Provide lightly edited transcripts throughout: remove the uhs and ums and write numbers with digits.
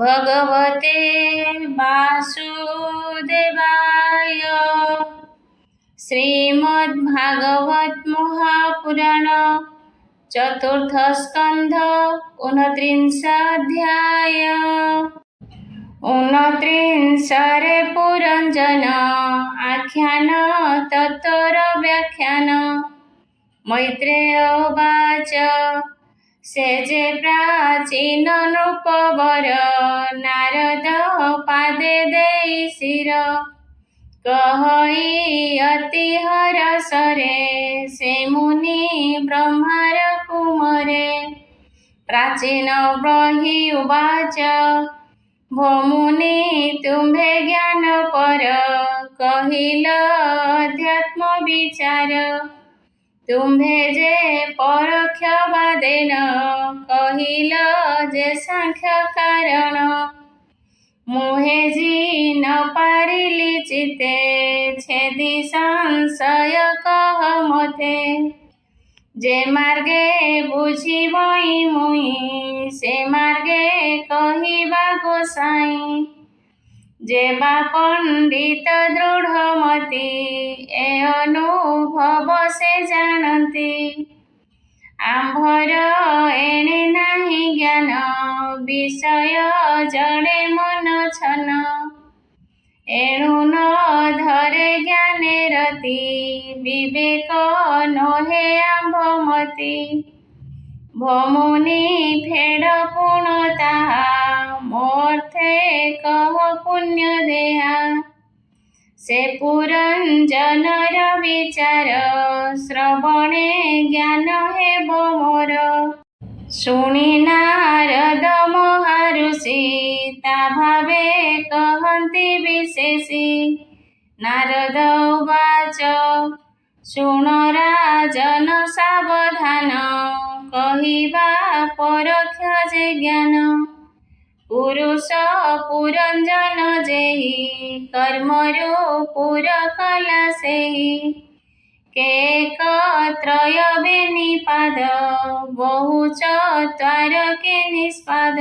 भगवते वासुदेवाय। श्रीमद्भागवत महापुराण चतुर्थ स्कंध 29 29 पुरंजन आख्यान तत्तर व्याख्यान। मैत्रेय उवाच सेजे प्राचीन नृपवर नारद पादे देई शिर कहई अति हरसरे से मुनि ब्रह्मार कुमरे। प्राचीन ब्रही उवाच भो मुनि तुम्भे ज्ञान पर कहिल अध्यात्म विचार। तुम्भे जे परक्ष बादेन कहिल जे सांख्य कारण। मुहे जी न पारिली चिते छेदी संशय कह मते। जे मार्गे बुझिबई मुई से मार्गे कहिबा गोसाई। जे बा पंडित दृढ़मति ए अनुभव से जानती। आंभर एणे नाही ज्ञान विषय जड़े मन छन। एणु न धरे ज्ञाने रति विवेक नहे आंभमति। भमुनि फेड़ पुण ताहा मोर्थे कह पुण्य देहा। से पुरंजनर विचार श्रवणे ज्ञान हेब मोर। शुणी नारद महाऋषि ता भावे कहन्ति विशेषी। नारद उवाच शुण राजन सावधान कहिबा परक्ष जे ज्ञान। पुरुष पुरंजन जेहि कर्मरु पुर कला सेहि। केक त्रय बेनिपाद बहु चत्वार के निष्पाद।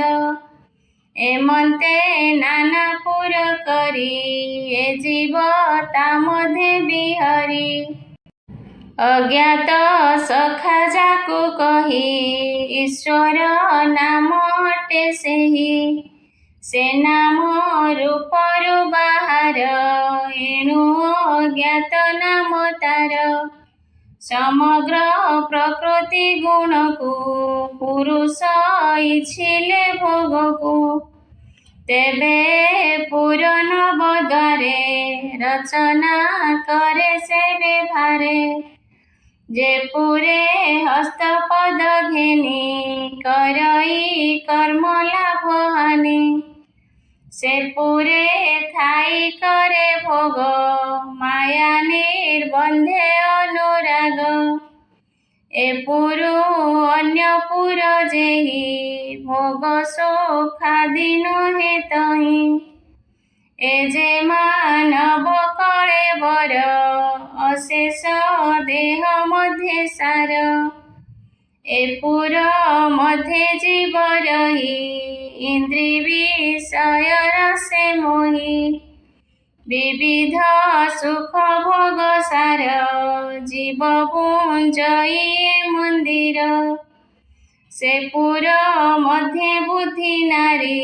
एमंते नाना पुर करी ए जीव ता मध्ये बिहारी। अज्ञात सखा जाकु कही ईश्वर नाम अटे सेहि। से नाम रूपरु बाहार एणु अज्ञात नाम तार। समग्र प्रकृति गुण को पुरुष इच्छिले भोग को। तेबे पूरन बद्वारे रचना करे से व्यवहारे। जे पुरे हस्तपद घेनी करई कर्म लाभ हानि। से पुरे थाई करे भोग माया निर्बंधे अनुराग। ए पुरु अन्य पुर जेहि भोग सुखादि नहे तहि। ए जे मानव कळे बर अशेष देह मध्ये सार। ए पुर मध्ये जीव रही इंद्रि विषय रसे मोहि। विविध सुख भोग सार जीव पुंजई मंदिर। से पुर मध्ये बुद्धि नारी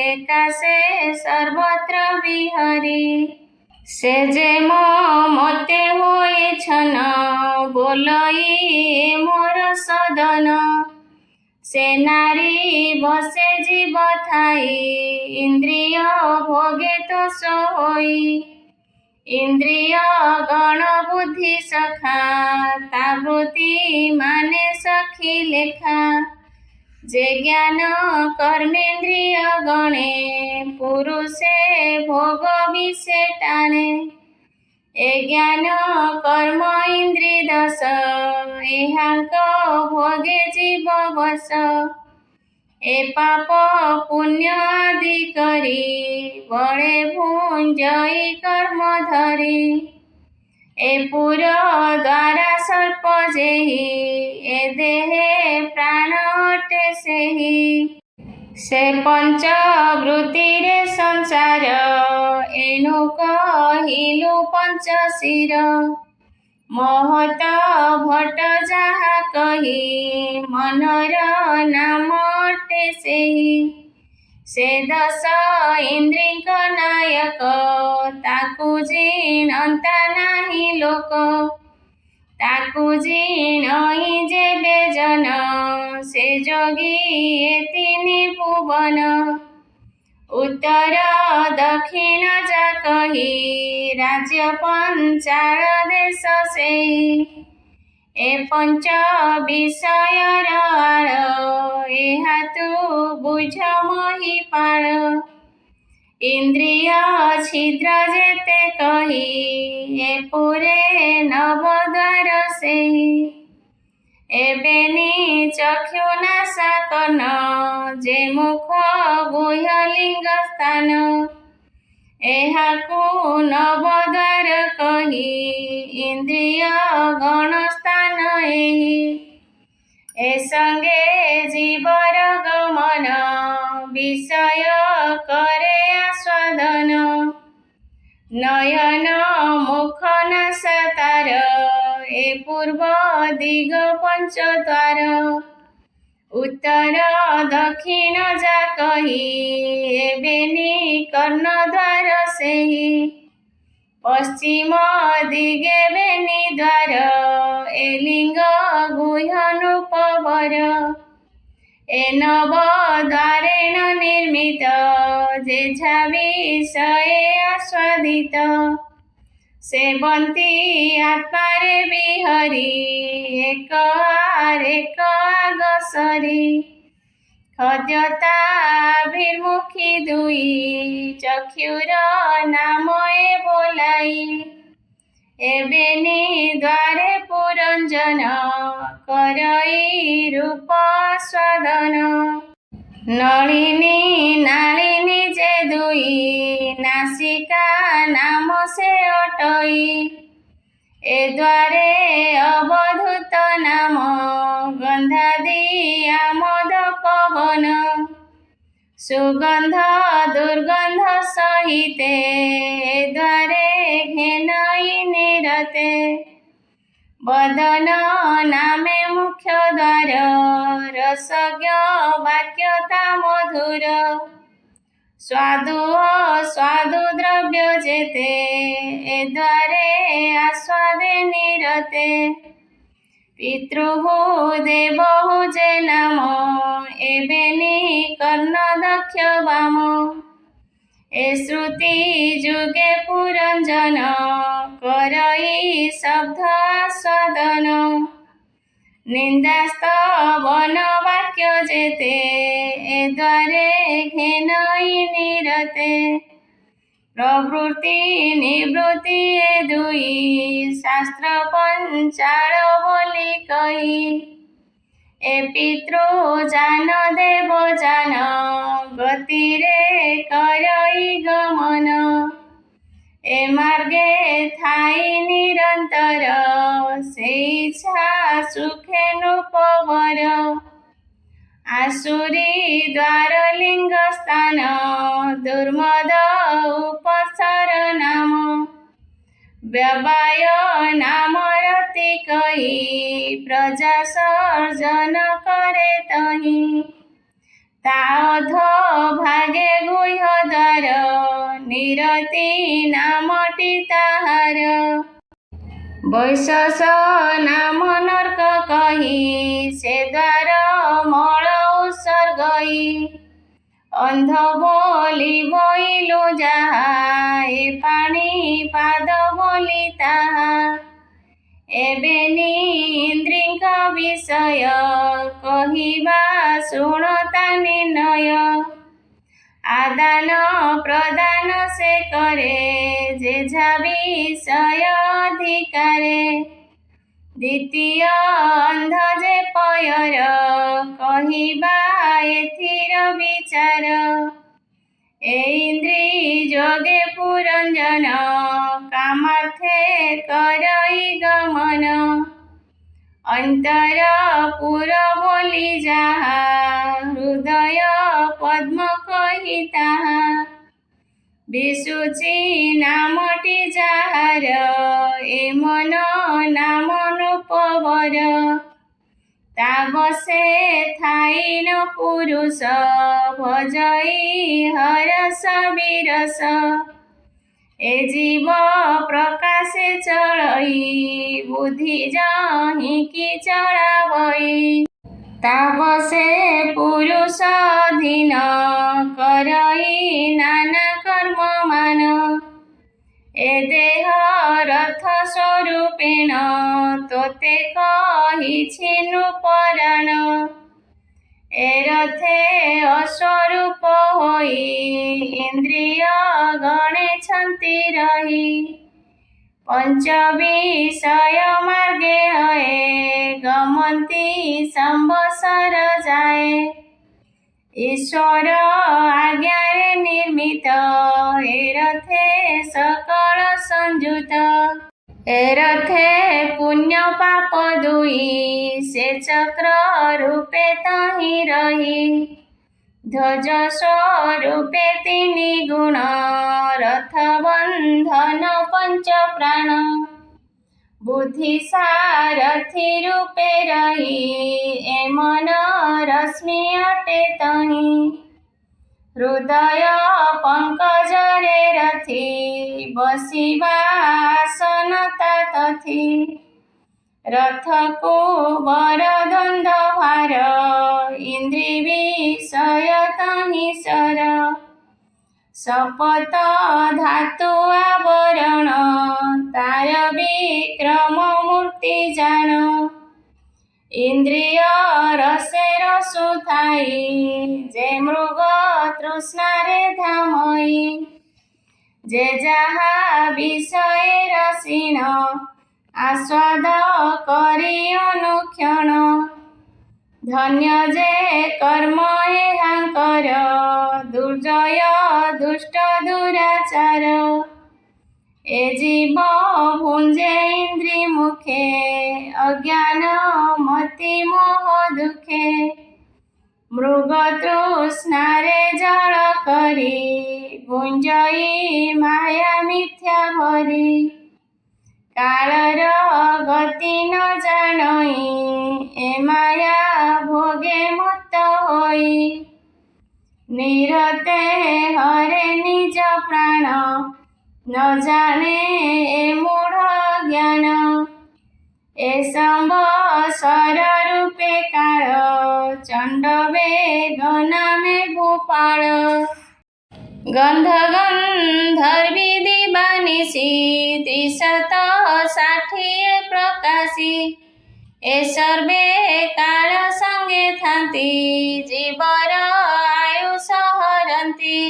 एकासे सर्वत्र विहरी। से जे मते होए छन बोलई मोर सदन। से नारी बसे जीव थाई इंद्रिय भोगे तो सोई। इंद्रिय गण बुद्धि सखा तावृत्ति माने सखी लेखा। जे ज्ञान कर्मेन्द्रिय गणे पुरुषे भोग विषे टाणे। ए ज्ञान कर्म इंद्रि दश एहांक भोगे जीव बस। ए पाप पुण्य आदि करी बड़े भुंजई कर्म धरी। ए पुर द्वारा सर्प जेहि ए देहे प्राण अटे सेहि। से पंचवृत्तिरे संसार एनु कहिलु पंचशिर महत भट्ट जहाँ कही मनर नाम अटे सेहि से दश इंद्रिक नायक ताकु जीणता नाही लोक ताकु जीणई जेबे जन से जोगी ए तिनि भुवन उत्तर दक्षिण जा कही राज्य पंचाल देश से ए पंच विषयर आड़ एहा तू बुझ महिपाल इंद्रिय छिद्र जेते कही ए पुरे नवद्वार से एबेनी चक्षु नासा कन जे मुख गुह्य लिंग स्थान एहाकु नवद्वार कही इंद्रिय गण स्थान एहि ए संगे जीवर गमन विषय करे आस्वादन नयन मुख नासा तार ए पूर्व दिग पंचद्वार उत्तर दक्षिण जा कही एबेनी कर्णद्वार सेहि पश्चिम दिगे बेनी द्वार ए लिंग गुह्य नृपवर ए नव द्वारेण निर्मित जेझा विषये आस्वादित सेवंती आत्मारे बिहरी एक आगसरी खद्यताभिर्मुखी दुई चक्षुर नाम ए बोलाई एबेनी द्वारे पुरंजन करई रूप आस्वादन नलिनी नालिनी जे दुई नासिका नाम से अटई ए द्वारे अवधूत नाम गंधादि आमोद पवन सुगंध दुर्गंध सहिते ए द्वारे घेनई निरते बदन नामे मुख्य द्वार रसज्ञ वाक्यता मधुर स्वादु स्वादु द्रव्य जेते ए द्वारे आस्वादे निरते पितृः देवहु जे नाम एबेनी कर्ण दक्ष वाम ए श्रुति जुगे पुरंजन करई शब्द आस्वादन निंदास्तवन वाक्य जेते ए द्वारे घेनई निरते प्रवृत्ति निवृत्ति ए दुई शास्त्र पंचाल बोली कही ए पितृ जान देव जान गतिरे करई गमन ए मार्गे थाई निरंतर से इच्छा सुखे नृपवर आसुरी द्वार लिंग स्थान दुर्मद उपसर नाम व्यवाय नाम रति कही प्रजा सर्जन करे तही ताध भागे गुह्य द्वार निरति नामटी ताहार वैशस नाम नर्क कही से द्वार मल उत्सर्गई अंध बोली बोइलु जाहा ए पानी पाद बोली ताहा एबेनी इंद्रिंक विषय कहिबा शुणता निर्णय आदान प्रदान से करे जेझा विषय अधिकारे द्वितीय अंध जे पयर कहिबा एथिर विचार ए इंद्री जोगे पुरंजन कामार्थे करई गमन अंतर पुर बोली जाहा हृदय पद्म कही ताहा बिसुची नामटी जाहार ए मन नाम नृपवर ताबसे थाई न पुरुष भजई हरस बिरस ए जीव प्रकाशे चढ़ई बुद्धि जही की चढ़ावई ताबसे पुरुष धीन करई नाना कर्म मान ए देह रथ स्वरूपेण तोते कहिछि नृपराण ए रथे अस्वरूप होई इंद्रिय गणेछन्ति रही पंच विषय मार्गे हए गमन्ति संवत्सर जाए ईश्वर आज्ञारे निर्मित ए रथे सकल संयुत ए रथे पुण्य पाप दुई से चक्र रूपे तही रही ध्वज स्वरूपे तीनि गुण रथ बंधन पंच प्राण बुद्धि सारथी रूपे रही ए मन रश्मि अटे तही हृदय पंकजरे रथी बसिबा आसन तथी रथ को बरदंड भार इंद्रि विषय तही सर शपथ धातु आवरण तार विक्रम मूर्ति जान इंद्रिय रसे रसु थाई जे मृग तृष्णारे धामई जे जहा विषय रसीण आस्वाद करी अनुक्षण धन्य जे कर्म एहांकर दुर्जय दुष्ट दुराचार ए जीव भुंजे इंद्रि मुखे अज्ञान मति मोह दुखे मृग तृष्णारे जल करी भुंजई माया मिथ्या भरी कालर गति न जानई ए माया भोगे मत होई निरते हरे निज प्राण न जाने ए मूढ़ ज्ञान ए संवत्सर रूपे काल चंड वेदन में भूपाल गंध गंधर्वी दिवानिशी 360 प्रकाशी ए सर्वे काल संगे थांती जीवर आयुष हरंती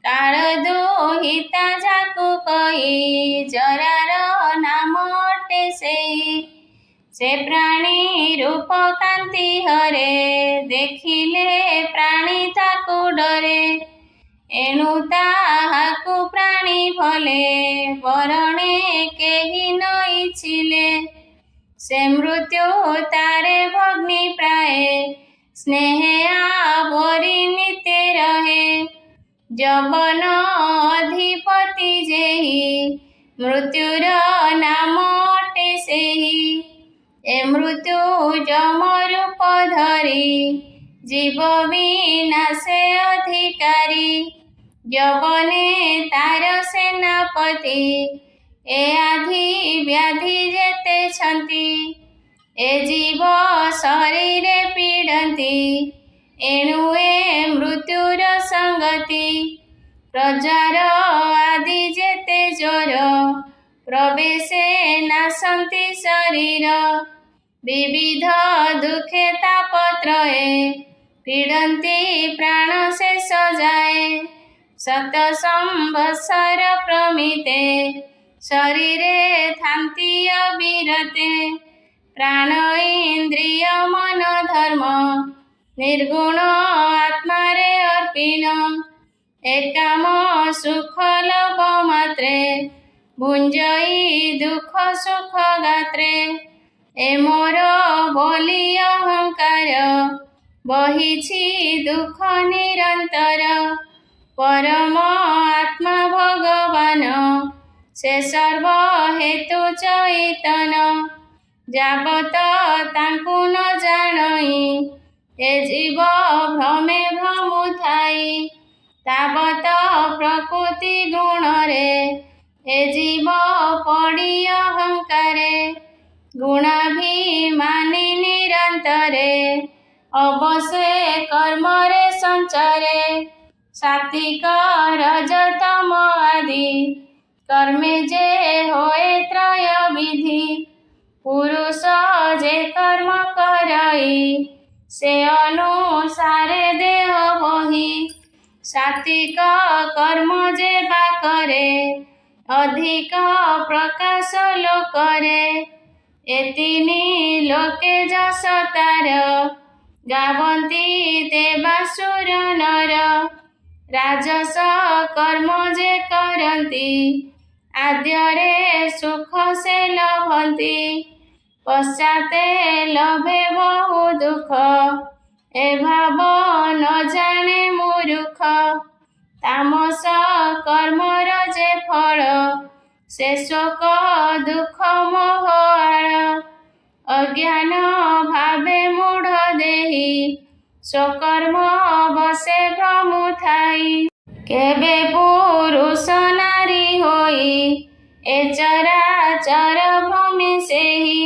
काल दुहिता जाकु कही जरार नाम अटे से प्राणी रूप कांति हरे देखिले प्राणी ताकु डरे एणु ताहाकु प्राणी भले बरणे केही न इच्छिले से मृत्यु तारे भग्नि प्राये स्नेहे आवरी नित्य रहे जवन अधिपति जेहि मृत्युर नाम अटे सेहि ए मृत्यु जम रूप धरी जीव विनाशे अधिकारी जवने तार सेनापति ए आधि व्याधि जेते छंती ए जीव शरीरे पीड़ंती एणु ए मृत्युर संगति प्रजार आदि जेते जोर प्रवेशे नासंती शरीर विविध दुखे तापत्रये पीड़ंती प्राण शेष जाए 7 संवत्सर प्रमिते शरीरे थांती अविरते प्राण इंद्रिय मन धर्म निर्गुण आत्मा रे अर्पिण एकाम सुख लोभ मात्रे भुंजई दुख सुख गात्रे ए मोर ବୋଲି ଅହଙ୍କାର ବହିଛି ଦୁଃଖ ନିରନ୍ତର। ପରମ ଆତ୍ମା ଭଗବାନ ସେ ସର୍ବ ହେତୁ ଚୈତନ। ଯାବତ ତାଙ୍କୁ ନ ଜାଣଇ ଏ ଜୀବ ଭ୍ରମେ ଭ୍ରମୁଥାଇ, ତାବତ ପ୍ରକୃତି ଗୁଣରେ ଏ ଜୀବ ପଡ଼ି ଅହଙ୍କାରେ। ଗୁଣାଭିମାନୀ ନିରନ୍ତରେ ଅବଶ୍ୟ କର୍ମରେ ସଞ୍ଚାରେ। ସାତ୍ୱିକ ରଜତମ ଆଦି କର୍ମେ ଯେ ହୋଏ ତ୍ରୟବିଧି। ପୁରୁଷ ଯେ କର୍ମ କରଇ ସେ ଅନୁସାରେ ଦେହ ବହି। ସାତ୍ୱିକ କର୍ମ ଯେ ବା କରେ ଅଧିକ ପ୍ରକାଶ ଲୋକରେ। ଏ ତିନି ଲୋକେ ଯଶ ତାର ଗାବନ୍ତି ଦେବାସୁର ନର। ରାଜସ କର୍ମ ଯେ କରନ୍ତି ଆଦ୍ୟରେ ସୁଖ ସେ ଲଭନ୍ତି, ପଶ୍ଚାତେ ଲଭେ ବହୁ ଦୁଃଖ ଏ ଭାବ ନ ଜାଣେ ମୂରୁଖ। ତାମସ କର୍ମର ଯେ ଫଳ ସେ ଶୋକ ଦୁଃଖ ମୋହ ଆଳ। ଅଜ୍ଞାନ ଭାବେ ମୂଢ଼ ଦେହି ସ୍ୱକର୍ମ ବଶେ ଭ୍ରମୁଥାଇ। କେବେ ପୁରୁଷ ନାରୀ ହୋଇ ଏ ଚରାଚର ଭ୍ରମେ ସେହି।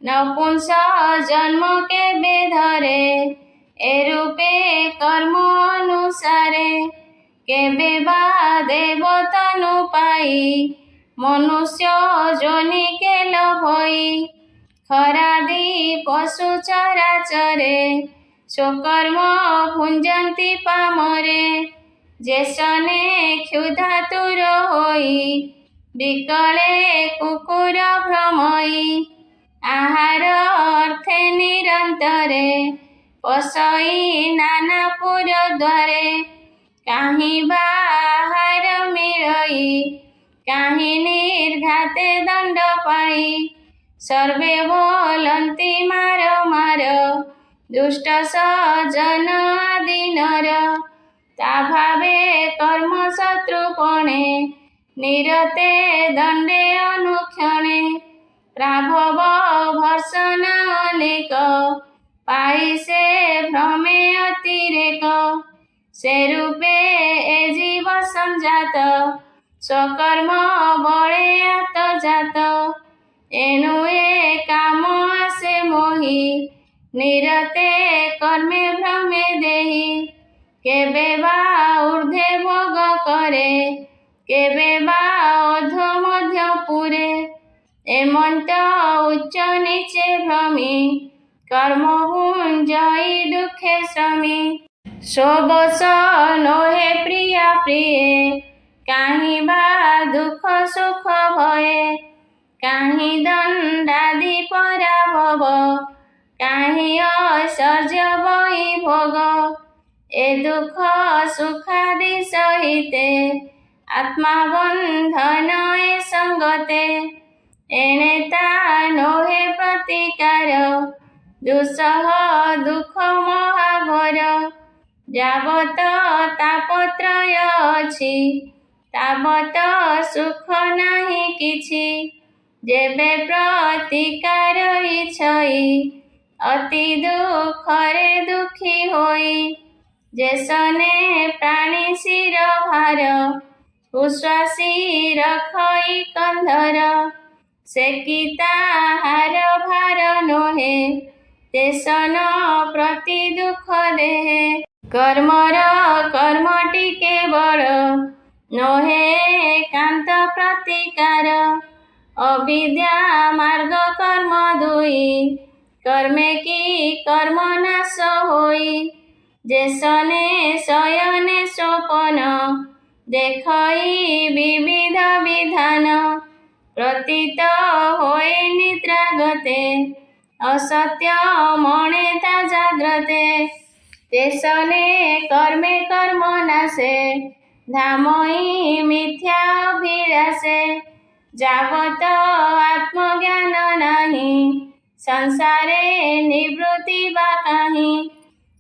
ନପୁଂସ ଜନ୍ମ କେବେ ଧରେ ଏ ରୂପେ କର୍ମ ଅନୁସାରେ। କେବେ ବା ଦେବ ତନୁ ପାଇ ମନୁଷ୍ୟ ଯୋନି କେଲ ଭଇ। ଖରାଦି ପଶୁ ଚରାଚରେ ସ୍ୱକର୍ମ ଭୁଞ୍ଜନ୍ତି ପାମରେ। ଯେସନେ କ୍ଷୁଧାତୁର ହୋଇ ବିକଳେ କୁକୁର ଭ୍ରମଇ। ଆହାର ଅର୍ଥେ ନିରନ୍ତରେ ପଶଇ ନାନାପୁର ଦ୍ୱାରେ। କାହିଁ ବା ଆହାର ମିଳଇ କାହିଁ ନିର୍ଘାତେ ଦଣ୍ଡ ପାଇ। ସର୍ବେ ବୋଲନ୍ତି ମାର ମାର ଦୁଷ୍ଟ ସଜନ ଆଦି ନର। ତା ଭାବେ କର୍ମ ଶତ୍ରୁପଣେ ନିରତେ ଦଣ୍ଡେ ଅନୁକ୍ଷଣେ। ପ୍ରାଭବ ଭର୍ସନା ଅନେକ ପାଇ ସେ ଭ୍ରମେ ଅତିରେକ। ସେ ରୂପେ ଏ ଜୀବ ସଂଜାତ ସ୍ୱକର୍ମ ବଳେ ଆତଜାତ। ଏଣୁ ଏ କାମ ଆସେ ମୋହି ନିରତେ କର୍ମେ ଭ୍ରମେ ଦେହି। କେବେ ବା ଊର୍ଦ୍ଧ୍ୱେ ଭୋଗ କରେ କେବେ ବା ଅଧୋ ମଧ୍ୟ ପୁରେ। ଏମନ୍ତ ଉଚ୍ଚ ନିଚେ ଭ୍ରମି କର୍ମ ଭୁଞ୍ଜଇ ଦୁଃଖେ ଶ୍ରମି। ସ୍ୱବଶ ନୋହେ ପ୍ରିୟା ପ୍ରିୟେ କାହିଁ ବା ଦୁଃଖ ସୁଖ ଭୟେ। କାହିଁ ଦଣ୍ଡାଦି ପରାଭବ କାହିଁ ଐଶ୍ୱର୍ଯ୍ୟ ବହି ଭୋଗ। ଏ ଦୁଃଖ ସୁଖାଦି ସହିତେ ଆତ୍ମା ବନ୍ଧନ ଏ ସଙ୍ଗତେ। ଏଣେ ତା ନୋହେ ପ୍ରତିକାର ଦୁଃସହ ଦୁଃଖ ମହାଘୋର। ଯାବତ ତାପତ୍ରୟ ଅଛି ତାବତ ସୁଖ ନାହିଁ କିଛି। ଯେବେ ପ୍ରତିକାର ଇଚ୍ଛଇ ଅତି ଦୁଃଖରେ ଦୁଃଖୀ ହୋଇ। ଯେସନେ ପ୍ରାଣୀ ଶିର ଭାର ଉଶ୍ୱାସୀ ରଖଇ କନ୍ଧର। ସେ କି ତାହାର ଭାର ନୋହେ ତେସନ ପ୍ରତି ଦୁଃଖ ଦେହେ। କର୍ମର କର୍ମଟି କେବଳ ନୋହେ ଏକାନ୍ତ ପ୍ରତିକାର। ଅବିଦ୍ୟା ମାର୍ଗ କର୍ମ ଦୁଇ କର୍ମେ କି କର୍ମ ନାଶ ହୋଇ। ଯେସନେ ଶୟନେ ସ୍ୱପନ ଦେଖଇ ବିବିଧ ବିଧାନ। ପ୍ରତୀତ ହୋଇ ନିଦ୍ରାଗତେ ଅସତ୍ୟ ମଣେ ତା ଜାଗ୍ରତେ। ତେସନେ କର୍ମେ କର୍ମ ନାଶେ ଧାମଇ ମିଥ୍ୟା ଅଭିଳାଷେ। ଯାବତ ଆତ୍ମଜ୍ଞାନ ନାହିଁ संसारे निवृत्ति बा काहीं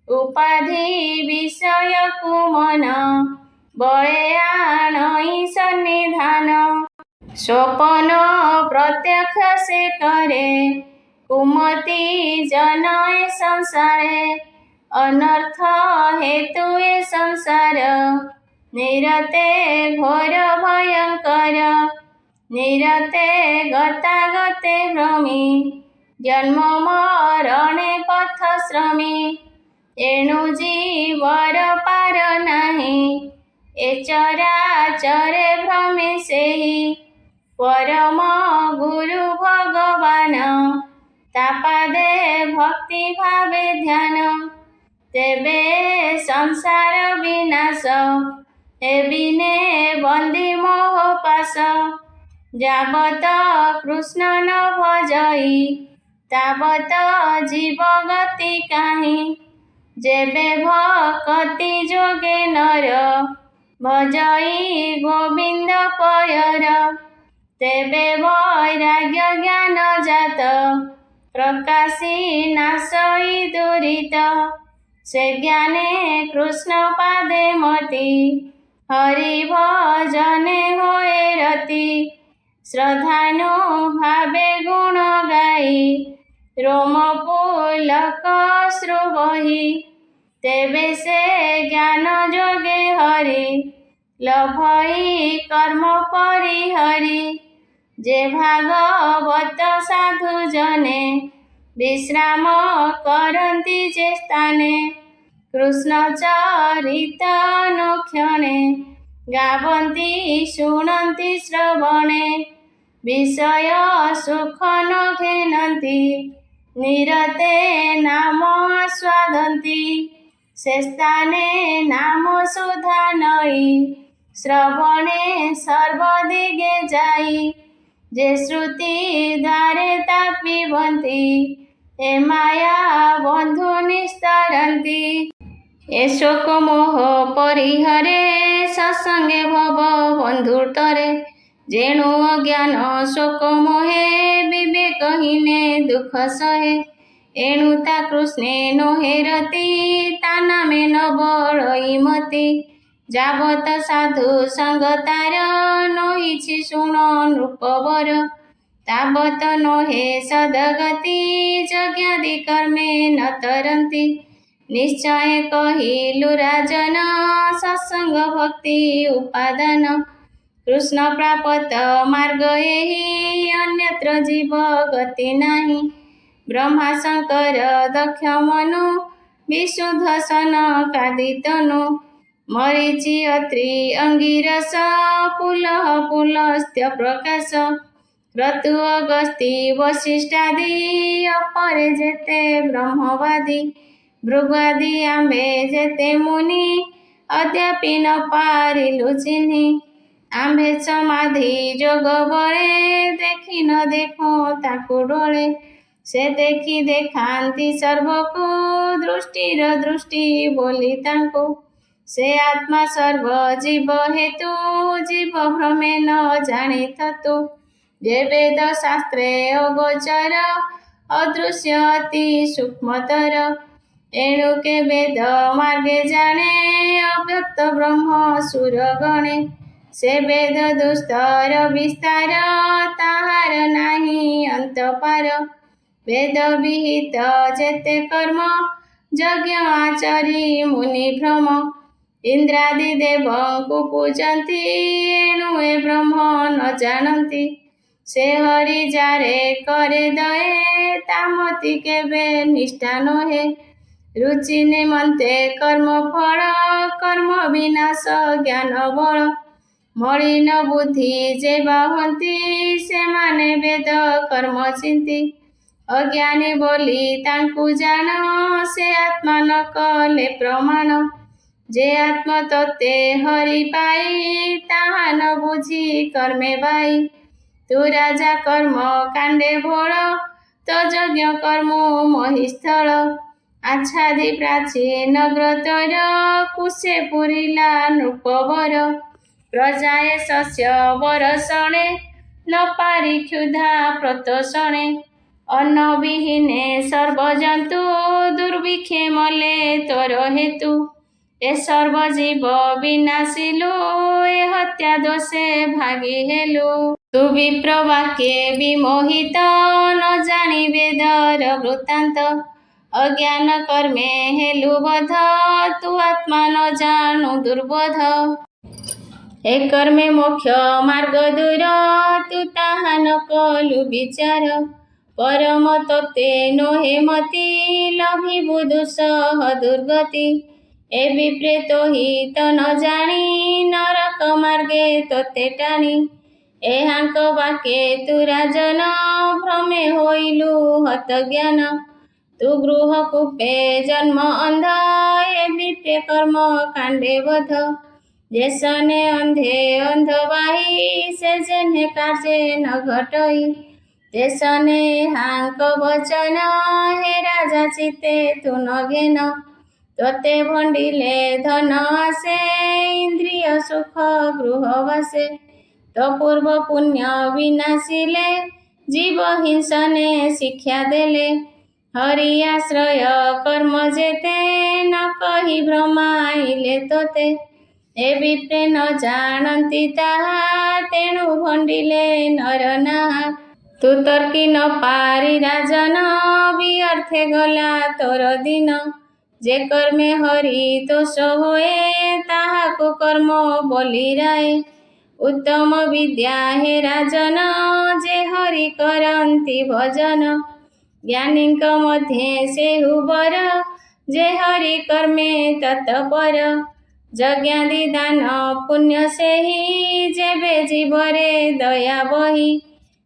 उपाधि विषय कुमन बळे आणई सन्निधान स्वपन प्रत्यक्ष से करे कुमति जनय संसारे अनर्थ हेतु संसार निरते घोर भयंकर निरते गतागते भ्रमी जन्म मरणे पथ श्रमी एणु जीवर पार नाही ए चराचरे भ्रमे सेहि परम गुरु भगवान तापादे भक्ति भावे ध्यान तेबे संसार विनाश हेबिने बंदी मोह पाश जाबत कृष्ण न भजई ताबत जीव गति काहीं जेबे भक्ति जोगे नर भजई गोविंद पयर तेबे वैराग्य ज्ञान जात प्रकाशी नाशई दुरित से ज्ञाने कृष्ण पादे मति हरि भजने होए रति श्रद्धानु भावे गुण गाई रोम पुलक श्रु बही तेबे से ज्ञान जोगे हरि लभई कर्म परिहरि जे भागवत साधु जने विश्राम करन्ति जे स्थाने कृष्ण चरित अनुक्षणे गावन्ति शुणन्ति श्रवणे विषय सुख न घेनन्ति निरते नाम आस्वादन्ति से स्थाने नाम सुधा नई श्रवणे सर्वदिगे जाई जे श्रुति द्वारे ता पिबन्ति ए माया बंधु निस्तरन्ति ए शोक मोह परिहरे सत्संगे भव बंधुतरे जेणु अज्ञान शोक मोहे विवेकहीने दुख सहे एणु ता कृष्णे नोहे रति ता नामे न बळई मति जाबत साधु संग तार नहिछि शुण नृपवर ताबत नोहे सदगति यज्ञादि कर्मे न तरन्ति निश्चय कहिलु राजन सत्संग भक्ति उपादान कृष्ण प्राप्त मार्ग एहि अन्यत्र जीव गति नाही ब्रह्मा शंकर दक्ष मनु विशुद्ध सनकादितनु मरीचि अत्रि अंगिरस पुलह पुलस्त्य प्रकाश क्रतु अगस्ति वसिष्ठादि अपरे जेते ब्रह्मवादी भृगादि आम्भे जेते मुनि अद्यापि न पारिलु चिन्हि आम्भे समाधि जोग बळे देखि न देखो ताकु डोळे से देखि देखान्ति सर्वकु दृष्टिर दृष्टि बोली तांकु से आत्मा सर्व जीव हेतु जीव भ्रमे न जानी ततु जे वेद शास्त्रे अगोचर अदृश्य अति सूक्ष्मतर एणु के वेद मार्गे जाने अव्यक्त ब्रह्म सुर गणे से वेद दुस्तर विस्तार ताहार नाही अंत पार वेद विहित जेते कर्म यज्ञ आचरी मुनि भ्रम इंद्रादि देवंकु पूजन्ति एणु ए ब्रह्म न जानन्ति से हरि जारे करे दये तामति केबे निष्ठा नहे रुचि निमन्ते कर्म फल कर्म विनाश ज्ञान बल मलिन बुद्धि जे बाहन्ति से माने वेद कर्म चिंती अज्ञानी बोली तांकु जान से आत्मा न कले प्रमाण जे आत्म तत्ते हरि पाई ताहा न बुझी कर्मे बाई तू राजा कर्म कांडे भोळ तो यज्ञ कर्म महिस्थळ आच्छादी प्राचीन ग्रतर कुशे पुरिला नृपवर प्रजाए शस्य बरसणे न पारि क्षुधा प्रतोषणे अन्न विहीने सर्वजन्तु दुर्भिक्षे मले तोर हेतु ए सर्वजीव विनाशिलु ए हत्या दोषे भागी हेलु तु विप्रवाक्ये विमोहित न जानी वेदर वृत्तान्त अज्ञान कर्मे हेलु बध तु आत्मा न जानु दुर्बोध ए कर्मे मोक्ष मार्ग दूर तु ताहा न कलु विचार परम तत्ते नो हेमति लभिबु दुसह दुर्गति ए विप्रेत हित न जानी नरक मार्गे तोते टाणी एहांक वाक्ये तु राजन भ्रमे होइलु हत ज्ञान तु गृह कूपे जन्म अंध ए विप्रे कर्म कांडे बध जेसने अंधे अंधवाही से जेने कार्ये न घटई तेसने हांक वचन हे राजा चिते तु न घेन तोते भंडिले धन आसे इंद्रिय सुख गृह वासे तो पूर्व पुण्य विनाशिले जीव हिंसने शिक्षा देले हरि आश्रय कर्म जेते न कही भ्रमाइले तोते ए विप्रे न जानती ताहा तेणु भंडिले नर नाहा तु तर्की न पारी राजन व्यर्थे गला तोर दिन जे कर्मे हरि तोष होए ताहाकु कर्म बोली राए उत्तम विद्या हे राजन जे हरि करन्ति भजन ज्ञानीक मध्ये सेहु बर जे हरि कर्मे तत्पर यज्ञादि दान पुण्य सेहि जेबे जीवरे दया बही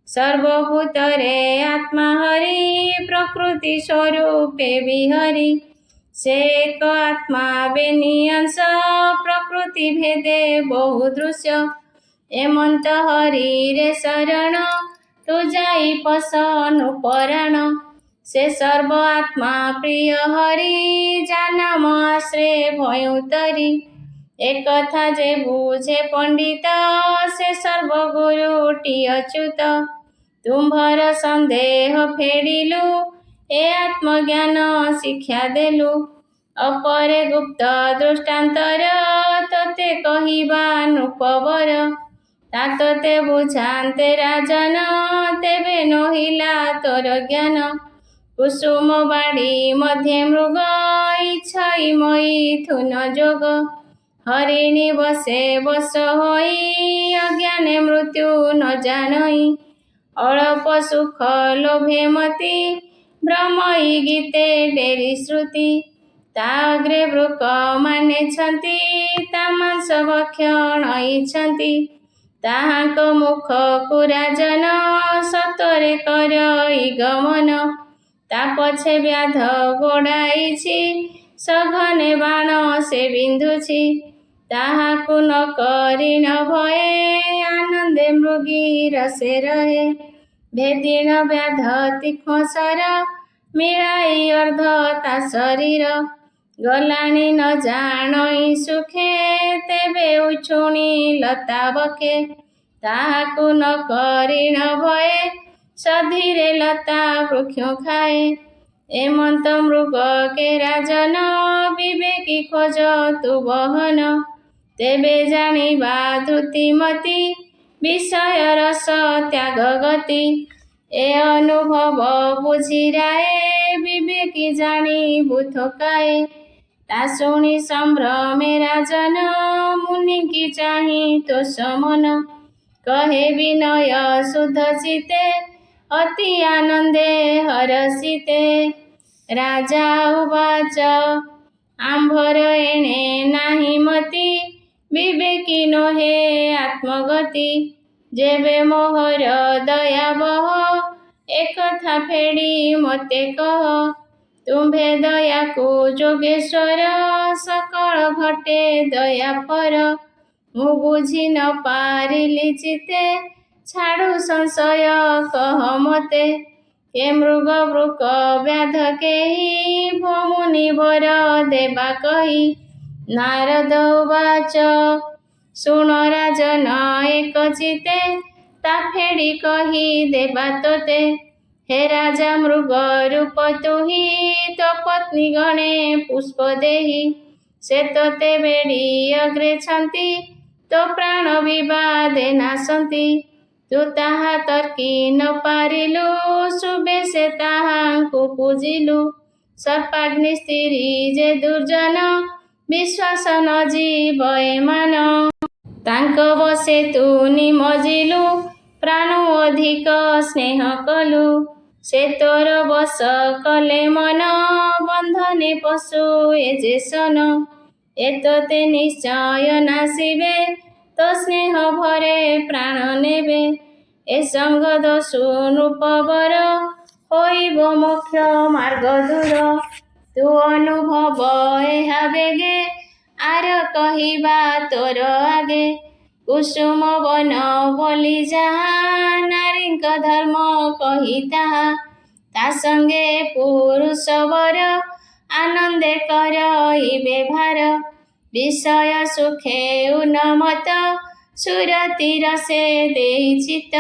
सर्वभूतरे आत्मा हरि प्रकृति स्वरूपे विहरि से एक आत्मा बेनियंस प्रकृति भेदे बहु दृश्य एमंत हरि रे शरण तु जाई पसनु पराण से सर्व आत्मा प्रिय हरि जानाम आश्रे भयुतरी एक कथा जे बुझे पंडित से सर्वगुरुटी अच्युत तुम्भर संदेह फेडिलु ए आत्मज्ञान शिक्षा देलु अपरे गुप्त दृष्टांतर तोते कहिबा नृपवर तातते बुझान्ते राजन तेबे नहिला तोर ज्ञान कुसुम बाड़ी मध्ये मृग इच्छाई मैथुन जोग हरिणी बसे बस होई अज्ञाने मृत्यु न जानई अल्प सुख लोभे मति भ्रमई गीते डेरी श्रुति ताग्रे वृक माने छन्ति ता मांस भक्षणई छन्ति ताहाक मुख कुराजन सतरे करई गमन ता पछे व्याध गोड़ाईछि सघने बाण से बिंधुछि ताहाकु न करी न भये आनंदे मृगी रसे रहे भेदीन व्याध तीक्ष्ण सर मिलाई अर्ध ता शरीर गलानी न जानई सुखे तेबे उछुणी लता बके ताहाकु न करी न भये सधीरे लता वृक्ष खाए एमंत मृग के राजन विवेकी खोज तु बहन तेबे जानिबा धृतिमती विषय रस त्याग गति ए अनुभव बुझिराए विवेकी जानी बुथकाए ता शुणी संभ्रमे राजन मुनि की चाही तो समन कहे विनय शुद्ध चिते अति आनंदे हरसिते राजा उवाच आंभर एणे नाही मती विवेकी नोहे आत्मगति जेबे मोहर दया बह एकथा फेड़ी मते कह तुम्भे दया को जोगेश्वर सकल घटे दया पर मु बुझी न पारिली चिते छाड़ू संशय कह मते के मृग वृक व्याध केहि भमुनि वर देवा कही नारद उवाच शुण राजन एक चिते ता फेड़ी कही देवा तोते हे राजा मृग रूप तुही तो पत्नी गणे पुष्प देही से तोते बेड़ी अग्रे छंती तो प्राण विवादे नासंती तू ताहा तर्की न पारिलु शुभे से ताहांकु पूजिलु सर्पाग्नि स्त्री जे दुर्जन विश्वास न जीव एमान तांक बसे तू निमजिलु प्राण अधिक स्नेह कलु से तोर बस कले मन बंधने पशु ए जे सन एतते निश्चय नासिबे तो स्नेह भरे प्राण नेबे ए संग दसु नृपवर होइब मोक्ष मार्ग दूर तू अनुभव एहा बेगे आर कहिबा तोर आगे कुसुम वन बोली जहा नारीक धर्म कही ताहा ता संगे पुरुष वर आनंदे करइबे भार विषय सुखे उन्मत सुरति रसे देई चित्त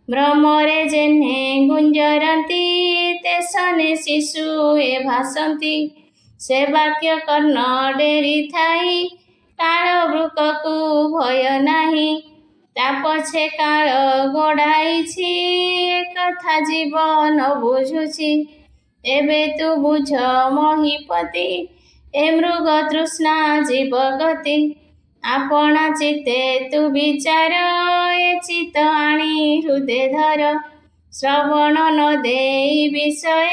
भ्रमरे जेन्हे गुंजरती ते सने शिशु ए भासंती से वाक्य कर्ण डेरी थाई काल वृककु भय नाही ता पछे काल गोड़ाईछि कथा जीवन बुझुछि एबे तू बुझ महीपति ए मृग तृष्णा जीव गति आपणा चित्ते तू विचार ए चित्त आणी हृदय धर श्रवण न देई विषय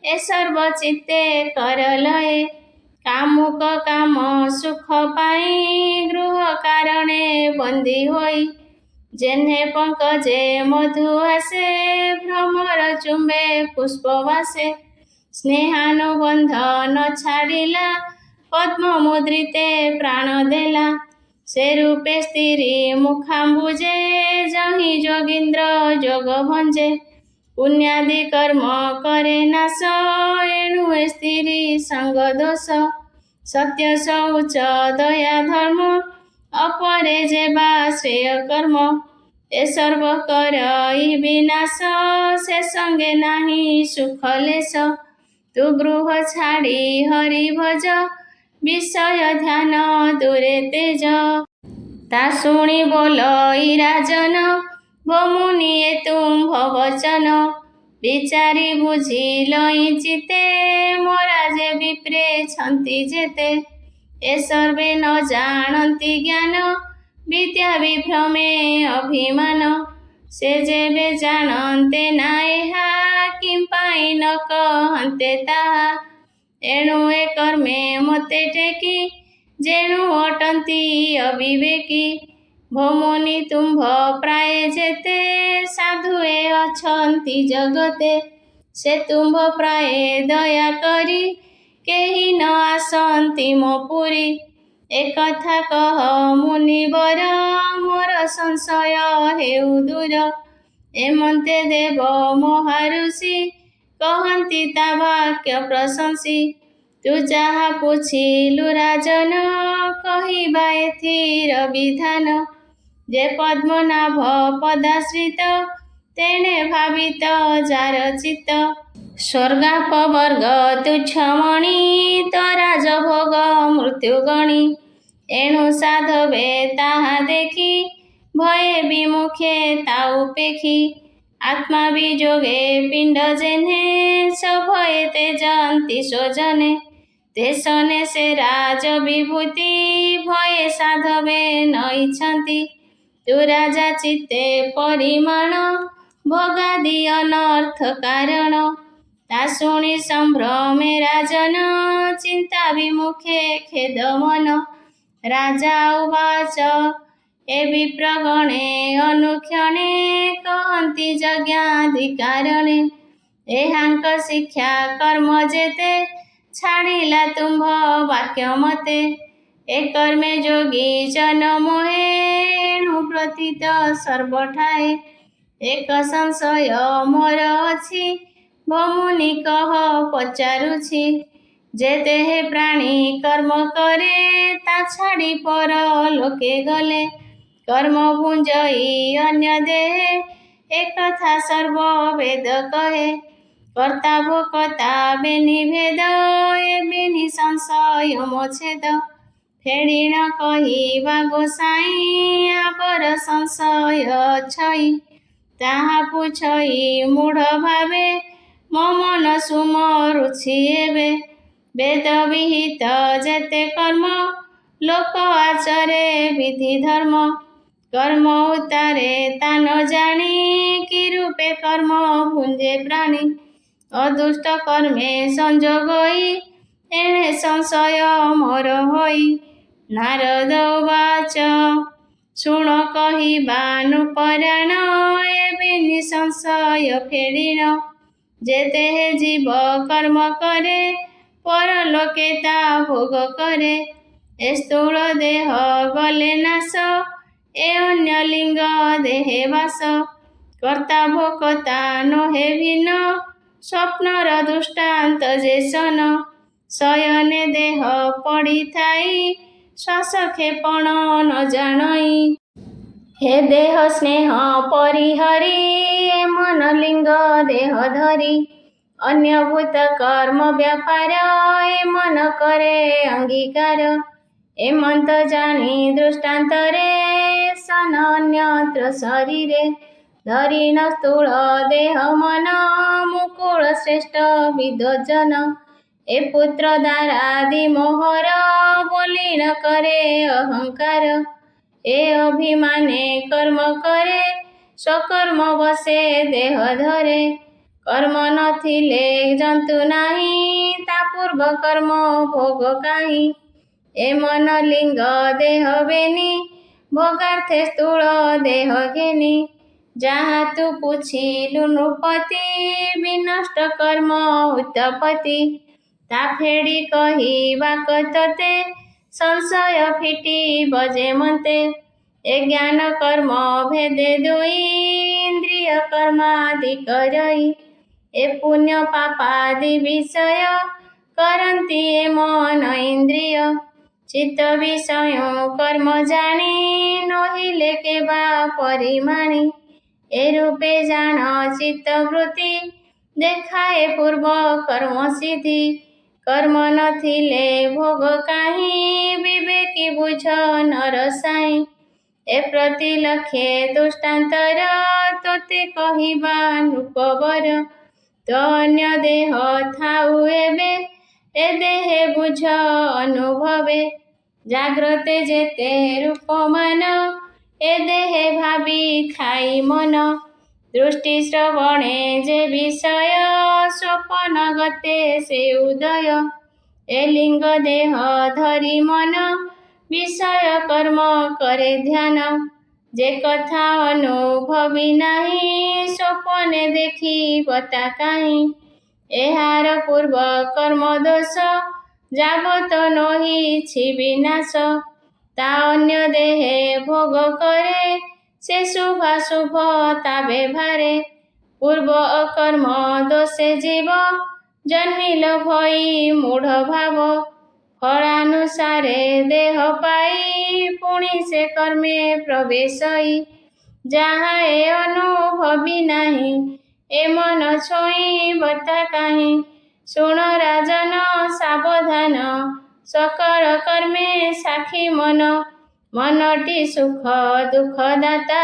ए सर्व चित्ते कर लय कामुक काम सुख पाई गृह कारणे बंदी होई जेन्हे पंकजे मधु आसे भ्रमर चुंबे पुष्प वासे स्नेहानुबंध न छाड़िला पद्म मुद्रिते प्राण देला से रूपे स्त्री मुखाम्बुजे जहि जोगींद्र जोग भंजे पुण्यादि कर्म करे नाश एणु ए स्त्री संग दोष सत्य शौच दया धर्म अपरे जेबा श्रेय कर्म ए सर्व कर विनाश से संगे नाही सुख लेश तू गृह छाड़ी हरि भज विषय ध्यान दूरे तेज ता शुणी बोल राजन भमुनिए तुम भवचन विचारी बुझी लई चिते मोरा जे विप्रे छंती जेते ए सर्वे न जानती ज्ञान विद्या विभ्रमे अभिमान से जेबे जानते ना एहा किंपाई न कहते ताहा एणु ए कर्मे मते टेकी जेणु अटंती अविवेकी भमुनि तुम्भ प्राय जेते साधु ए अछंती जगते से तुम्भ प्राय दया करी केही न आसंती मो पुरी एक कथा कह मुनिवर मोर संशय हेउ दूर एमंते देव महाऋषि कहंती ता वाक्य प्रशंसी तू जहा पूछिलु राजन कहिबा एथिर विधान जे पद्मनाभ पदाश्रित तेणे भावित जार चित्त स्वर्गापवर्ग तुच्छमणि तो राजभोग मृत्यु गणी एणु साधवे ताहा देखी भये विमुखे ताउ पेखी आत्मा विजोगे पिंड जेन्हे सभये तेजंती सोजने तेसने से राज विभूति भये साधवे न इच्छन्ति तू राजा चित्ते परिमाण भोगादि अनर्थ कारण ता शुणी संभ्रमे राजन चिंता विमुखे खेद मन राजा उवाच ए विप्रगणे अनुक्षणे कहन्ति यज्ञाधिकारणे एहांक शिक्षा कर्म जेते छाड़िला तुम्भ वाक्य मते ए कर्मे जोगी जन मोहे एणु प्रतीत सर्वठाए एक संशय मोर अछि भमुनि कह पचारुछि जेते हे प्राणी कर्म करे ता छाड़ी पर लोके गले कर्म भुंजई अन्य देहे एकथा सर्व वेद कहे। कर्ता भोक्ता बेनि भेद बेनि संशय मोछेद। फेरि न कहिबा गोसाई आपर संशय छई। ताहा पुछई मूढ़ भावे मो मन सुमरुछि हेबे। वेद विहित जेते कर्म लोक आचरे विधि धर्म। कर्म उतारे ता न जानी कि रूपे कर्म भुंजे प्राणी। अदुष्ट कर्मे संजोगई एणे संशय मोर होई। नारद उवाच शुण कहिबा नृपराण एबिनि संशय फेरिण। जे देहे जीव कर्म करे परलोके ता भोग करे। ए स्थूल देह गले नाश ए अन्य लिंग देहे वास। कर्ता भोक्ता नहे भिन्न स्वप्नर दृष्टान्त जेसन। शयने देह पड़ी थाई श्वास क्षेपण न जानई। हे देह स्नेह परिहरी ए मन लिंग देह धरी। अन्य भूत कर्म व्यापार ए मन करे अंगीकार। एमंत जानी दृष्टान्तरे सन अन्यत्र शरीरे। धरी न स्थूल देह मन मुकुल श्रेष्ठ विद्वज्जन। ए पुत्र दारादि मोहर बोली न करे अहंकार। ए अभिमाने कर्म करे स्वकर्म बसे देह धरे। कर्म नथिले जंतु नाही ता पूर्व कर्म भोग काहि। ए मन लिंग देह बेनि भोगार्थे स्थूल देह घेनि। जहाँ तू पुछिलु नृपति विनष्ट कर्म उत्पत्ति। ता फेरि कहिबा तोते संशय फिटी बजे मते। ए ज्ञान कर्म भेदे दुई इंद्रिय कर्मादि करई। ए पुण्य पापादि विषय करन्ति ए मन इंद्रिय। चित्त विषय कर्म जानी नहिले केबा परिमाणी। ए रूपे जान चित्त वृत्ति देखाए पूर्व कर्म सिद्धि। कर्म नथिले भोग काहि विवेकी बुझ नर साई। ए प्रति लखे दृष्टान्तर तोते कहिबा नृपवर। तो अन्य देह थाउ एबे ए देहे बुझ अनुभवे। जाग्रते जेते रूपमान ए देहे भाबी खाई मन। दृष्टि श्रवणे जे विषय स्वपन गते से उदय। ए लिंग देह धरी मन विषय कर्म करे ध्यान। जे कथा अनुभवी नाही स्वपने देखी बता काहि। एहार पूर्व कर्म दोष जाबत नहिछि विनाश। ता अन्य देहे भोग करे से शुभाशुभ ता व्यवहारे। पूर्व अकर्म दोषे जीव जन्मिल भई मूढ़ भाव। फलानुसारे देह पाई पुणी से कर्मे प्रवेशई। जहाँ ए अनुभवी नाही ए मन छोई बता काहि। शुण राजन सावधान सकल कर्मे साखी मन। मनटी सुख दुख दाता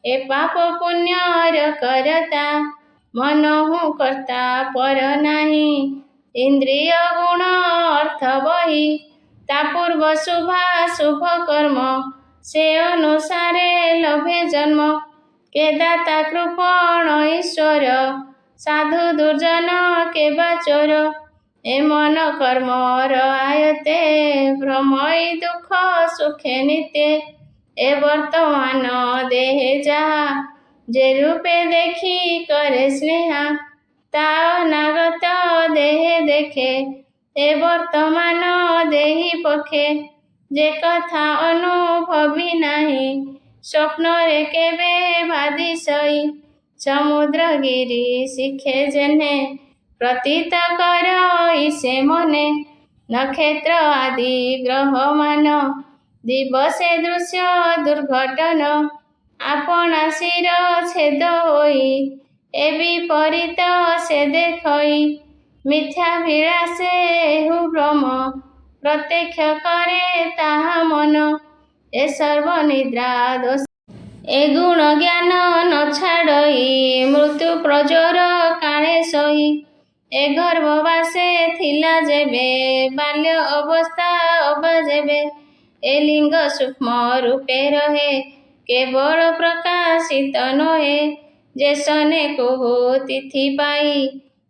ए पाप पुण्यर करता। मन हूँ कर्ता पर नाही इंद्रिय गुण अर्थ बही। ता पूर्व शुभा शुभ कर्म से अनुसारे लभे जन्म। के दाता कृपण ईश्वर साधु दुर्जन के बाचोर। ए मन कर्मर आयते भ्रमई दुख सुखे नित्य। ए वर्तमान देहे जाहा जे रूपे देखी करे स्नेहा। ता अनागत देहे देखे ए वर्तमान देही पखे। जे कथा अनुभवी नाही स्वप्नरे केबे भादिसई। समुद्र गिरि शिखे जेने प्रतीत करई से मने। नक्षत्र आदि ग्रह मान दिवसे दृश्य दुर्घटन। ଆପଣା ଶିର ଛେଦ ହୋଇ ଏ ବିପରୀତ ସେ ଦେଖଇ ମିଥ୍ୟାଭିଳାଷେ ଏହୁ ଭ୍ରମ ପ୍ରତ୍ୟକ୍ଷ କରେ ତାହା ମନ ଏ ସର୍ବନିଦ୍ରା ଦୋଷ ଏ ଗୁଣ ଜ୍ଞାନ ନ ଛାଡ଼ଇ ମୃତ୍ୟୁ ପ୍ରଜୋର କାଳେ ସହି ଏ ଗର୍ଭବାସେ ଥିଲା ଯେବେ ବାଲ୍ୟ ଅବସ୍ଥା ଅବା ଯେବେ ଏ ଲିଙ୍ଗ ସୂକ୍ଷ୍ମ ରୂପେ ରହେ କେବଳ ପ୍ରକାଶିତ ନୁହେଁ ଯେ ସନେ କୋହୁ ତିଥି ପାଇ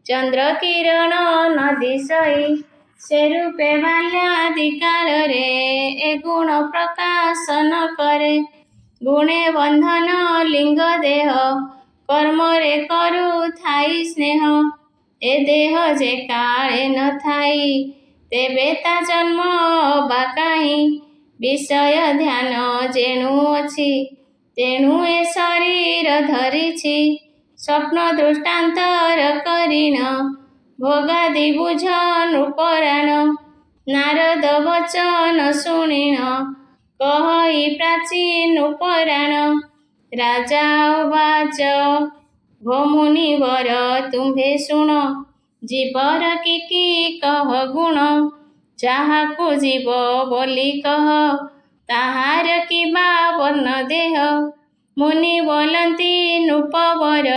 ଚନ୍ଦ୍ର କିରଣ ନ ଦିଶଇ ସେ ରୂପେ ବାଲ୍ୟାଦି କାଳରେ ଏ ଗୁଣ ପ୍ରକାଶନ କରେ ଗୁଣେ ବନ୍ଧନ ଲିଙ୍ଗ ଦେହ କର୍ମରେ କରୁଥାଇ ସ୍ନେହ ଏ ଦେହ ଯେ କାଳେ ନ ଥାଇ ତେବେ ତା ଜନ୍ମ ଅବା କାହିଁ ବିଷୟ ଧ୍ୟାନ ଯେଣୁ ଅଛି ତେଣୁ ଏ ଶରୀର ଧରିଛି ସ୍ୱପ୍ନ ଦୃଷ୍ଟାନ୍ତର କରିଣ ଭୋଗାଦି ବୁଝ ନୃପରାଣ ନାରଦ ବଚନ ଶୁଣିଣ କହଇ ପ୍ରାଚୀ ନୃପରାଣ ରାଜା ଅବାଚ ଭୋ ମୁନିବର ତୁମ୍ଭେ ଶୁଣ ଜୀବର କି କହ ଗୁଣ ଯାହାକୁ ଜୀବ ବୋଲି କହ ତାହାର କିବା ବର୍ଣ୍ଣ ଦେହ ମୁନି ବୋଲନ୍ତି ନୃପବର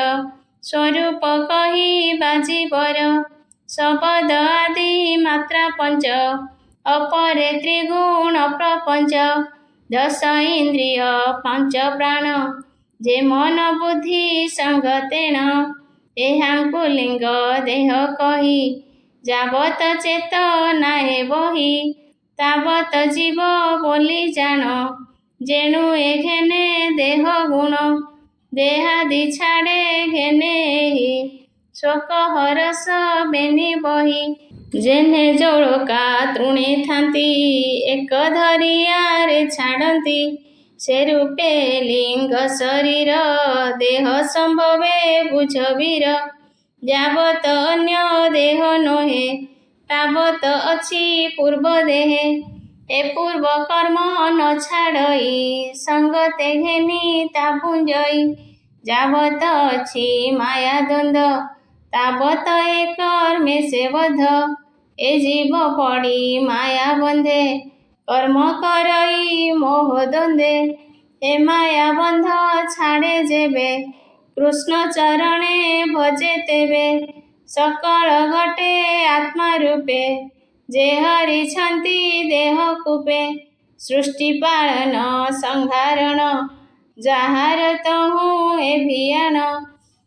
ସ୍ୱରୂପ କହିବା ଜୀବର ଶବଦ ଆଦି ମାତ୍ରା ପଞ୍ଚ ଅପରେ ତ୍ରିଗୁଣ ପ୍ରପଞ୍ଚ ଦଶ ଇନ୍ଦ୍ରିୟ ପାଞ୍ଚ ପ୍ରାଣ ଯେ ମନ ବୁଦ୍ଧି ସଙ୍ଗ ତେଣ ଏହାଙ୍କୁ ଲିଙ୍ଗ ଦେହ କହି ଯାବତ ଚେତନାଏ ବହି ତାବତ ଜୀବ ବୋଲି ଜାଣ ଯେଣୁ ଏ ଘେନେ ଦେହ ଗୁଣ ଦେହାଦି ଛାଡ଼େ ଘେନେ ଏହି ଶୋକ ହରସ ବେନି ବହି ଯେହ୍ନେ ଜଳକା ତୃଣେ ଥାନ୍ତି ଏକ ଧରିଆରେ ଛାଡ଼ନ୍ତି ସେ ରୂପେ ଲିଙ୍ଗ ଶରୀର ଦେହ ସମ୍ଭବେ ବୁଝ ବୀର ଯାବତ ଅନ୍ୟ ଦେହ ନୁହେଁ ତାବତ ଅଛି ପୂର୍ବ ଦେହେ ଏ ପୂର୍ବ କର୍ମ ନ ଛାଡ଼ଇ ସଙ୍ଗତେ ଘେନି ତା ପୁଞ୍ଜଇ ଯାବତ ଅଛି ମାୟା ଦ୍ୱନ୍ଦ ତାବତ ଏ କର୍ମେ ସେ ବଧ ଏ ଜୀବ ପଡ଼ି ମାୟା ବନ୍ଧେ କର୍ମ କରଇ ମୋହ ଦ୍ୱନ୍ଦେ ଏ ମାୟା ବନ୍ଧ ଛାଡ଼େ ଯେବେ କୃଷ୍ଣ ଚରଣେ ଭଜେ ତେବେ ସକଳ ଘଟେ ଆତ୍ମା ରୂପେ ଯେ ହରିଛନ୍ତି ଦେହ କୂପେ ସୃଷ୍ଟି ପାଳନ ସଂହାରଣ ଯାହାର ତହୁଁ ଏ ଭିଆଣ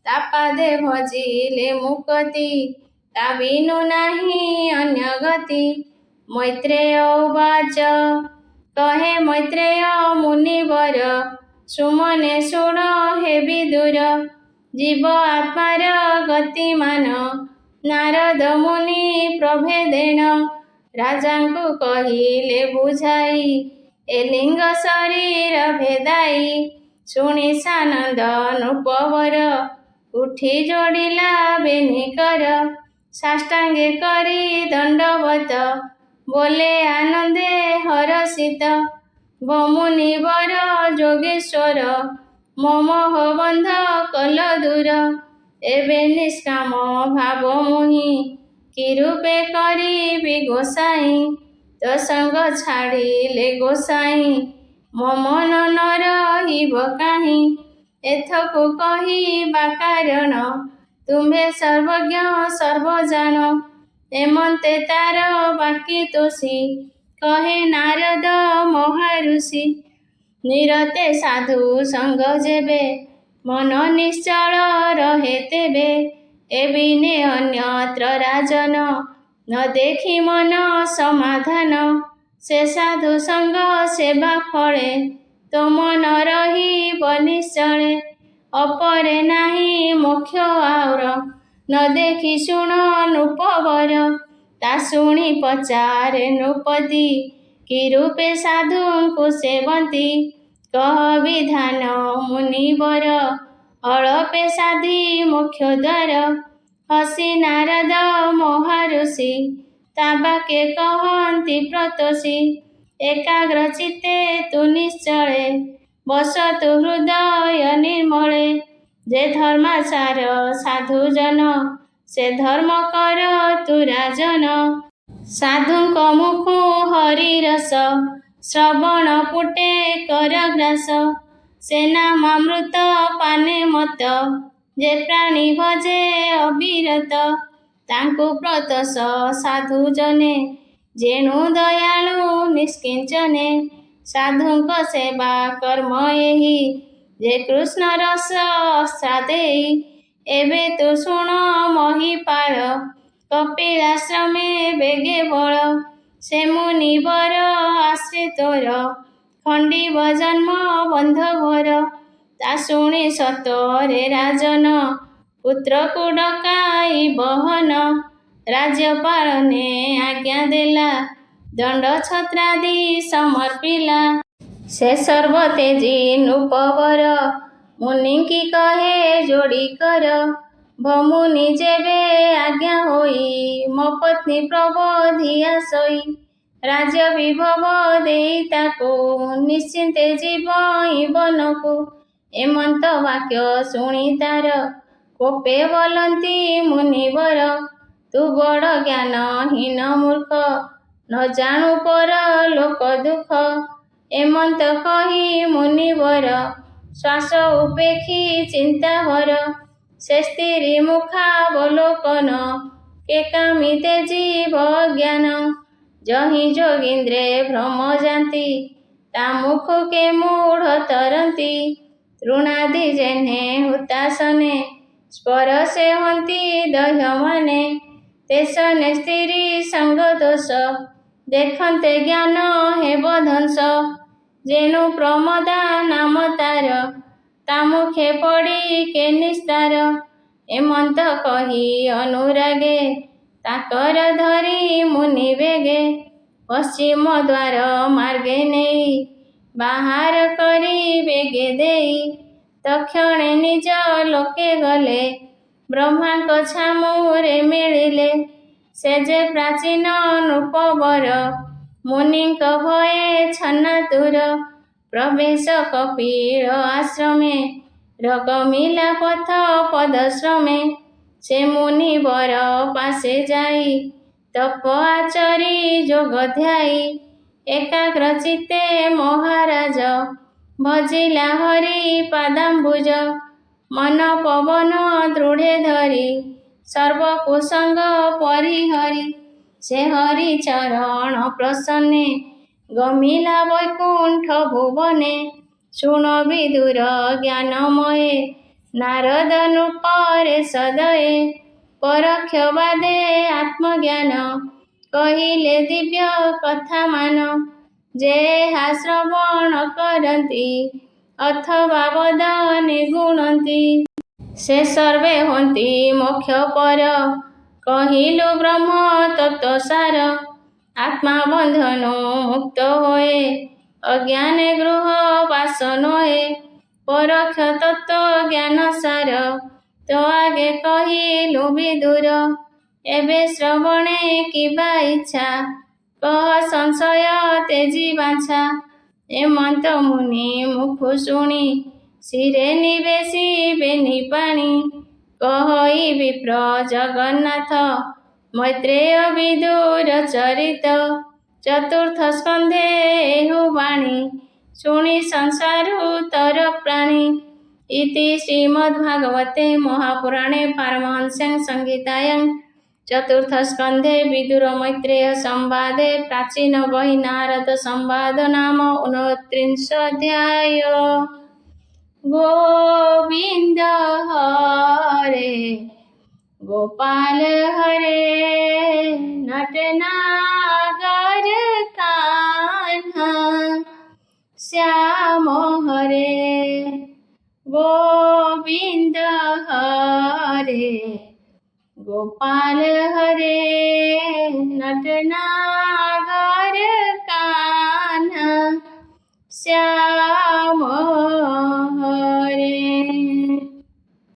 ତା ପାଦେ ଭଜିଲେ ମୁକତି ତା ବିନୁ ନାହିଁ ଅନ୍ୟ ଗତି ମୈତ୍ରେୟ ଉବାଚ କହେ ମୈତ୍ରେୟ ମୁନିବର ସୁମନେ ଶୁଣ ହେ ବିଦୁର ଜୀବ ଆତ୍ମାର ଗତିମାନ ନାରଦ ମୁନି ପ୍ରଭେଦେଣ ରାଜାଙ୍କୁ କହିଲେ ବୁଝାଇ ଏ ଲିଙ୍ଗ ଶରୀର ଭେଦାଇ ଶୁଣି ସାନନ୍ଦ ନୃପବର ଉଠି ଯୋଡ଼ିଲା ବେନିକର ସାଷ୍ଟାଙ୍ଗେ କରି ଦଣ୍ଡବତ ବୋଲେ ଆନନ୍ଦେ ହରଷିତ ଭୋ ମୁନିବର ଯୋଗେଶ୍ୱର ମୋ ମୋହ ବନ୍ଧ କଲ ଦୂର ଏବେ ନିଷ୍କାମ ଭାବ ମୁହିଁ କି ରୂପେ କରିବି ଗୋସାଇଁ ତ ସଙ୍ଗ ଛାଡ଼ିଲେ ଗୋସାଇଁ ମୋ ମନ ନ ରହିବ କାହିଁ ଏଥକୁ କହିବା କାରଣ ତୁମ୍ଭେ ସର୍ବଜ୍ଞ ସର୍ବଜାଣ ଏମନ୍ତେ ତାର ବାକି ତୋଷୀ କହେ ନାରଦ ମହାଋଷି ନିରତେ ସାଧୁ ସଙ୍ଗ ଯେବେ ମନ ନିଶ୍ଚଳ ରହେ ତେବେ ଏ ବିନେ ଅନ୍ୟତ୍ର ରାଜନ ନ ଦେଖି ମନ ସମାଧାନ ସେ ସାଧୁ ସଙ୍ଗ ସେବା ଫଳେ ତୋ ମନ ରହିବ ନିଶ୍ଚଳେ ଅପରେ ନାହିଁ ମୋକ୍ଷ ଆଉର ନ ଦେଖି ଶୁଣ ନୃପବର ତା ଶୁଣି ପଚାରେ ନୃପତି କି ରୂପେ ସାଧୁଙ୍କୁ ସେବନ୍ତି କହ ବିଧାନ ମୁନିବର ଅଳପେ ସାଧି ମୋକ୍ଷ ଦ୍ୱାର ହସି ନାରଦ ମହାଋଷି ତା ବାକେ କହନ୍ତି ପ୍ରତୋଷୀ ଏକାଗ୍ର ଚିତ୍ତେ ତୁ ନିଶ୍ଚଳେ ବସତୁ ହୃଦୟ ନିର୍ମଳେ। ଯେ ଧର୍ମାଚାର ସାଧୁଜନ, ସେ ଧର୍ମ କର ତୁ ରାଜନ। ସାଧୁଙ୍କ ମୁଖୁ ହରିରସ, ଶ୍ରବଣ ପୁଟେ କର ଗ୍ରାସ। ସେ ନାମାମୃତ ପାନେ ମତ, ଯେ ପ୍ରାଣୀ ଭଜେ ଅବିରତ। ତାଙ୍କୁ ପ୍ରତସ ସାଧୁଜନେ, ଯେଣୁ ଦୟାଳୁ ନିଷ୍କିଞ୍ଚନେ। ସାଧୁଙ୍କ ସେବା କର୍ମ ଏହି, ଯେ କୃଷ୍ଣ ରସ ସ୍ୱାଦେଇ। ଏବେ ତୁ ଶୁଣ ମହିପାଳ, କପିଳାଶ୍ରମେ ବେଗେ ବଳ। ସେ ମୁନିବର ଆଶ୍ରିତୋର, ଖଣ୍ଡିବ ଜନ୍ମ ବନ୍ଧ ଘୋର। ତା ଶୁଣି ସତରେ ରାଜନ, ପୁତ୍ରକୁ ଡକାଇ ବହନ। ରାଜ୍ୟପାଳନେ ଆଜ୍ଞା ଦେଲା, ଦଣ୍ଡ ଛତ୍ରାଦି ସମର୍ପିଲା। ସେ ସର୍ବତେଜୀ ନୃପବର, ମୁନିଙ୍କି କହେ ଯୋଡ଼ି କର। ଭମୁନି ଯେବେ ଆଜ୍ଞା ହୋଇ, ମୋ ପତ୍ନୀ ପ୍ରବୋଧିଆ ଶୋଇ। ରାଜ୍ୟ ବିଭବ ଦେଇ ତାକୁ, ନିଶ୍ଚିନ୍ତେ ଯିବଇଁ ବନକୁ। ଏମନ୍ତ ବାକ୍ୟ ଶୁଣି ତାର, କୋପେ ବୋଲନ୍ତି ମୁନିବର। ତୁ ବଡ଼ ଜ୍ଞାନହୀନ ମୂର୍ଖ, ନ ଜାଣୁ ପର ଲୋକ ଦୁଃଖ। ଏମନ୍ତ କହି ମୁନିବର, ଶ୍ୱାସ ଉପେକ୍ଷି ଚିନ୍ତାଭର। ସେ ସ୍ତ୍ରୀ ମୁଖାବଲୋକନ, କେକାମୀ ତେଜିବ ଅଜ୍ଞାନ। ଯହିଁ ଯୋଗୀନ୍ଦ୍ରେ ଭ୍ରମ ଯାନ୍ତି, ତା ମୁଖୁକେ ମୂଢ଼ ତରନ୍ତି। ତୃଣାଦି ଯେହ୍ନେ ହୁତାସନେ, ସ୍ପରଶେ ହନ୍ତି ଦହ୍ୟମାନେ। ତେସନେ ସ୍ତ୍ରୀ ସଙ୍ଗ ଦୋଷ, ଦେଖନ୍ତେ ଜ୍ଞାନ ହେବ ଧ୍ୱଂସ। ଯେଣୁ ପ୍ରମଦା ନାମ ତାର, ତା ମୁଖେ ପଡ଼ି କେ ନିସ୍ତାର। ଏମନ୍ତ କହି ଅନୁରାଗେ, ତାଙ୍କର ଧରି ମୁନି ବେଗେ। ପଶ୍ଚିମ ଦ୍ୱାର ମାର୍ଗେ ନେଇ, ବାହାର କରି ବେଗେ ଦେଇ। ତକ୍ଷଣେ ନିଜ ଲୋକେ ଗଲେ, ବ୍ରହ୍ମାଙ୍କ ଛାମୁରେ ମିଳିଲେ। ସେ ଯେ ପ୍ରାଚୀନ ନୃପବର, ମୁନିଙ୍କ ଭୟେ ଛନ୍ନାତୁର। ପ୍ରବେଶ କପିଳ ଆଶ୍ରମେ, ରଗମିଲା ପଥ ପଦଶ୍ରମେ। ସେ ମୁନିବର ପାଶେ ଯାଇ, ତପ ଆଚରି ଯୋଗ ଧ୍ୟାଇ। ଏକାଗ୍ର ଚିତ୍ତେ ମହାରାଜ, ଭଜିଲା ହରି ପାଦାମ୍ବୁଜ। ମନ ପବନ ଦୃଢ଼େ ଧରି, ସର୍ବକୁ ସଙ୍ଗ ପରିହରି। ସେ ହରି ଚରଣ ପ୍ରସନ୍ନେ, ଗମିଲା ବୈକୁଣ୍ଠ ଭୁବନେ। ଶୁଣ ବିଦୁର ଜ୍ଞାନମୟେ, ନାରଦ ନୃପରେ ସଦୟେ। ପରୋକ୍ଷ ବାଦେ ଆତ୍ମଜ୍ଞାନ, କହିଲେ ଦିବ୍ୟ କଥା ମାନ। ଯେ ଏହା ଶ୍ରବଣ କରନ୍ତି, ଅଥବା ବଦନେ ଗୁଣନ୍ତି। ସେ ସର୍ବେ ହନ୍ତି ମୋକ୍ଷପର, କହିଲୁ ବ୍ରହ୍ମ ତତ୍ତ୍ୱସାର। ଆତ୍ମା ବନ୍ଧନୁ ମୁକ୍ତ ହୋଏ, ଅଜ୍ଞାନେ ଗୃହ ବାସ ନୋଏ। ପରୋକ୍ଷ ତତ୍ତ୍ୱ ଜ୍ଞାନ ସାର, ତୋ ଆଗେ କହିଲୁ ବିଦୁର। ଏବେ ଶ୍ରବଣେ କିବା ଇଚ୍ଛା, କହ ସଂଶୟ ତେଜି ବାଞ୍ଛା। ଏମନ୍ତ ମୁନି ମୁଖୁ ଶୁଣି, ଶିରେ ନିବେଶିବେ ନିପାଣି। କହଇ ବିପ୍ର ଜଗନ୍ନାଥ, ମୈତ୍ରେୟ ବିଦୁର ଚରିତ। ଚତୁର୍ଥ ସ୍କନ୍ଧେ ଏହୁ ବାଣୀ, ଶୁଣି ସଂସାରୁ ତର ପ୍ରାଣୀ। ଇତି ଶ୍ରୀମଦ୍ଭାଗବତେ ମହାପୁରାଣେ ପାରମହଂସ୍ୟାଂ ସଂହିତାୟାଂ ଚତୁର୍ଥ ସ୍କନ୍ଧେ ବିଦୁର ମୈତ୍ରେୟ ସମ୍ବାଦେ ପ୍ରାଚୀନ ବହି ନାରଦ ସମ୍ବାଦ ନାମ 29 ଅଧ୍ୟାୟ। ଗୋବିନ୍ଦ ହରେ ଗୋପାଳ ହରେ, ନଟନାଗର କାହ୍ନା ଶ୍ୟାମ ହରେ। ଗୋବିନ୍ଦ ହରେ ଗୋପାଳ ହରେ, ନଟନା